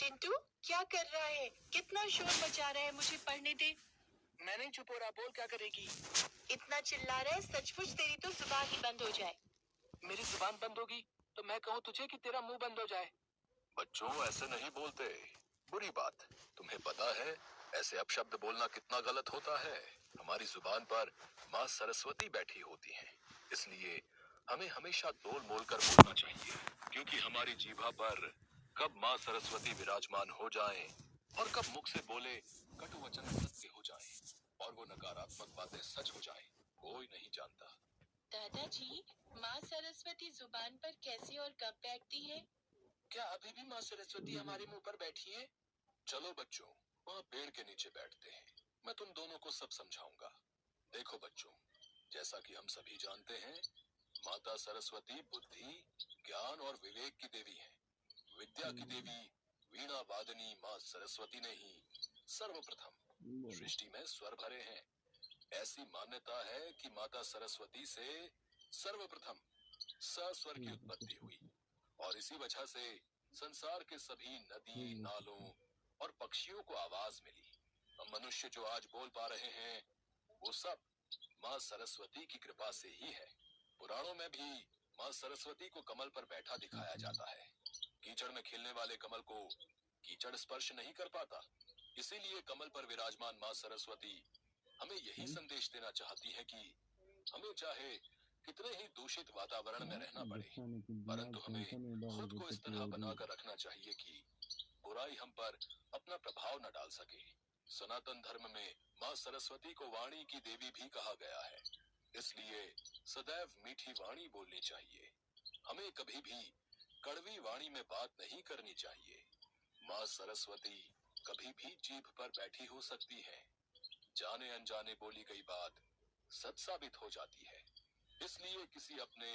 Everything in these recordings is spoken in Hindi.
चिंटू, क्या कर रहा है? कितना शोर मचा रहा है, मुझे पढ़ने दे। मैं नहीं चुप हो रहा, बोल क्या करेगी? इतना चिल्ला रहा है, सचमुच तेरी तो जुबान ही बंद हो जाए। मेरी जुबान बंद होगी तो मैं कहूँ तुझे कि तेरा मुंह बंद हो जाए। बच्चों ऐसे नहीं बोलते, बुरी बात। तुम्हें पता है ऐसे अपशब्द बोलना कितना गलत होता है। हमारी जुबान पर माँ सरस्वती बैठी होती हैं, इसलिए हमें हमेशा तोल मोल कर बोलना चाहिए, क्योंकि हमारी जीभा पर कब माँ सरस्वती विराजमान हो जाएं और कब मुख से बोले कटु वचन सत्य हो जाएं और वो नकारात्मक बातें सच हो जाएं, कोई नहीं जानता। दादाजी, माँ सरस्वती जुबान पर कैसे और कब बैठती है? क्या अभी भी माँ सरस्वती हमारे मुंह पर बैठी है? चलो बच्चों, वहाँ पेड़ के नीचे बैठते हैं, मैं तुम दोनों को सब समझाऊंगा। देखो बच्चों, जैसा कि हम सभी जानते हैं, माता सरस्वती बुद्धि, ज्ञान और विवेक की देवी हैं। विद्या की देवी वीणा वादनी माँ सरस्वती ने ही सर्वप्रथम सृष्टि में स्वर भरे हैं। ऐसी मान्यता है कि माता सरस्वती से सर्वप्रथम सस्वर की उत्पत्ति हुई और इसी वजह से संसार के सभी नदी, नालों और पक्षियों को आवाज मिली। हम मनुष्य जो आज बोल पा रहे हैं, वो सब माँ सरस्वती की कृपा से ही है। पुराणों में भी माँ सरस्वती को कमल पर बैठा दिखाया जाता है। कीचड़ में खिलने वाले कमल को कीचड़ स्पर्श नहीं कर पाता, इसीलिए कमल पर विराजमान माँ सरस्वती हमें यही संदेश देना चाहती है कि हमें चाहे कितने ही दूषित वातावरण में रहना पड़े, परंतु हमें खुद को इस तरह बनाकर रखना चाहिए कि बुराई हम पर अपना प्रभाव न डाल सके। सनातन धर्म में माँ सरस्वती को वाणी की देवी भी कहा गया है, इसलिए सदैव मीठी वाणी बोलनी चाहिए। हमें कभी भी कड़वी वाणी में बात नहीं करनी चाहिए। माँ सरस्वती कभी भी जीभ पर बैठी हो सकती है। जाने अनजाने बोली गई बात सच साबित हो जाती है, इसलिए किसी अपने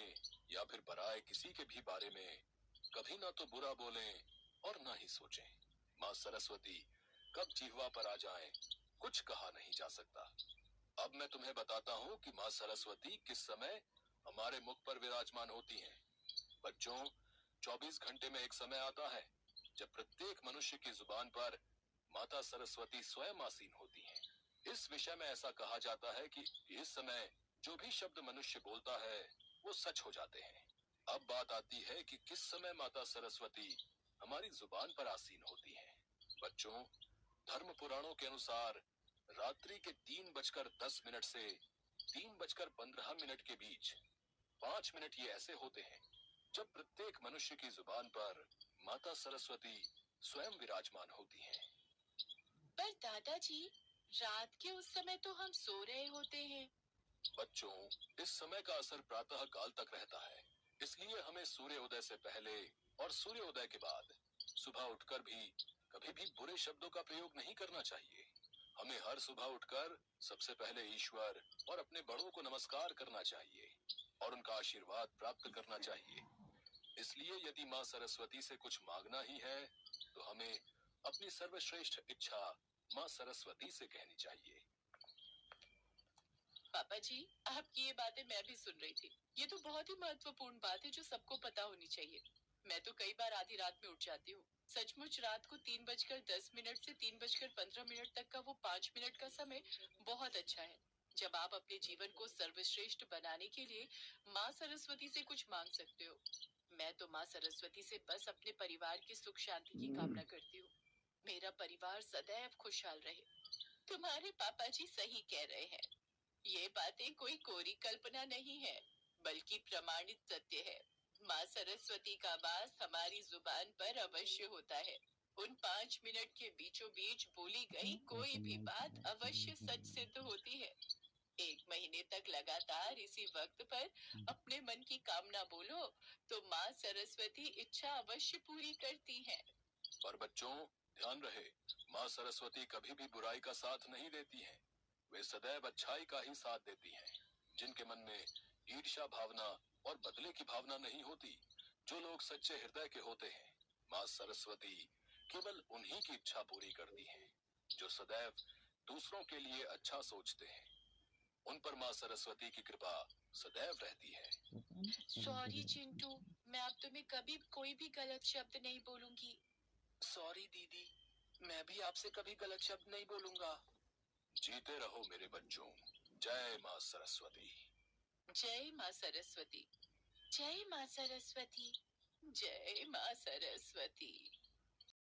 या फिर पराये किसी के भी बारे में कभी ना तो बुरा बोलें और ना ही सोचें। माँ सरस्वती कब जिह्वा पर आ जाएं, कुछ कहा नहीं जा सकता। अब मैं तुम्हें बताता हूँ कि माँ सरस्वती किस समय हमारे मुख पर विराजमान होती हैं। बच्चों, 24 घंटे में एक समय आता है जब प्रत्येक मनुष्य की जुबान पर माता सरस्वती स्वयं आसीन होती हैं। इस विषय में ऐसा कहा जाता है कि इस समय जो भी शब्द मनुष्य बोलता है वो सच हो जाते हैं। अब बात आती है कि किस समय माता सरस्वती हमारी जुबान पर आसीन होती हैं। बच्चों, धर्म पुराणों के अनुसार रात्रि के 3:10 से 3:15 के बीच 5 मिनट ये ऐसे होते हैं जब प्रत्येक मनुष्य की जुबान पर माता सरस्वती स्वयं विराजमान होती हैं। पर दादाजी, रात के उस समय तो हम सो रहे होते हैं। बच्चों, इस समय का असर प्रातः काल तक रहता है, इसलिए हमें सूर्योदय से पहले और सूर्योदय के बाद सुबह उठकर भी कभी भी बुरे शब्दों का प्रयोग नहीं करना चाहिए। हमें हर सुबह उठकर सबसे पहले ईश्वर और अपने बड़ों को नमस्कार करना चाहिए और उनका आशीर्वाद प्राप्त करना चाहिए। इसलिए यदि माँ सरस्वती से कुछ मांगना ही है तो हमें अपनी सर्वश्रेष्ठ इच्छा माँ सरस्वती से कहनी चाहिए। पापा जी, आपकी ये बातें मैं भी सुन रही थी। ये तो बहुत ही महत्वपूर्ण बात है जो सबको पता होनी चाहिए। मैं तो कई बार आधी रात में उठ जाती हूँ। सचमुच रात को 3:10 से 3:15 तक का वो 5 मिनट का समय बहुत अच्छा है, जब आप अपने जीवन को सर्वश्रेष्ठ बनाने के लिए माँ सरस्वती से कुछ मांग सकते हो। मैं तो माँ सरस्वती से बस अपने परिवार की सुख शांति की कामना करती हूँ। मेरा परिवार सदैव खुशहाल रहे। तुम्हारे पापा जी सही कह रहे हैं। ये बातें कोई कोरी कल्पना नहीं है, बल्कि प्रमाणित सत्य है। माँ सरस्वती का वास हमारी जुबान पर अवश्य होता है। उन 5 मिनट के बीचों बीच बोली गई कोई भी बात अवश्य सच सिद्ध होती है। 1 महीने तक लगातार इसी वक्त पर अपने मन की कामना बोलो तो माँ सरस्वती इच्छा अवश्य पूरी करती है। पर बच्चों, ध्यान रहे, माँ सरस्वती कभी भी बुराई का साथ नहीं देती हैं। वे सदैव अच्छाई का ही साथ देती हैं। जिनके मन में ईर्ष्या भावना और बदले की भावना नहीं होती, जो लोग सच्चे हृदय के होते हैं, माँ सरस्वती केवल उन्हीं की इच्छा पूरी करती हैं जो सदैव दूसरों के लिए अच्छा सोचते हैं। उन पर माँ सरस्वती की कृपा सदैव रहती है। सॉरी चिंटू, मैं अब तुम्हें कभी कोई भी गलत शब्द नहीं बोलूंगी। सॉरी दीदी, मैं भी आपसे कभी गलत शब्द नहीं बोलूंगा। जीते रहो मेरे बच्चों। जय माँ सरस्वती। जय माँ सरस्वती। जय माँ सरस्वती। जय माँ सरस्वती।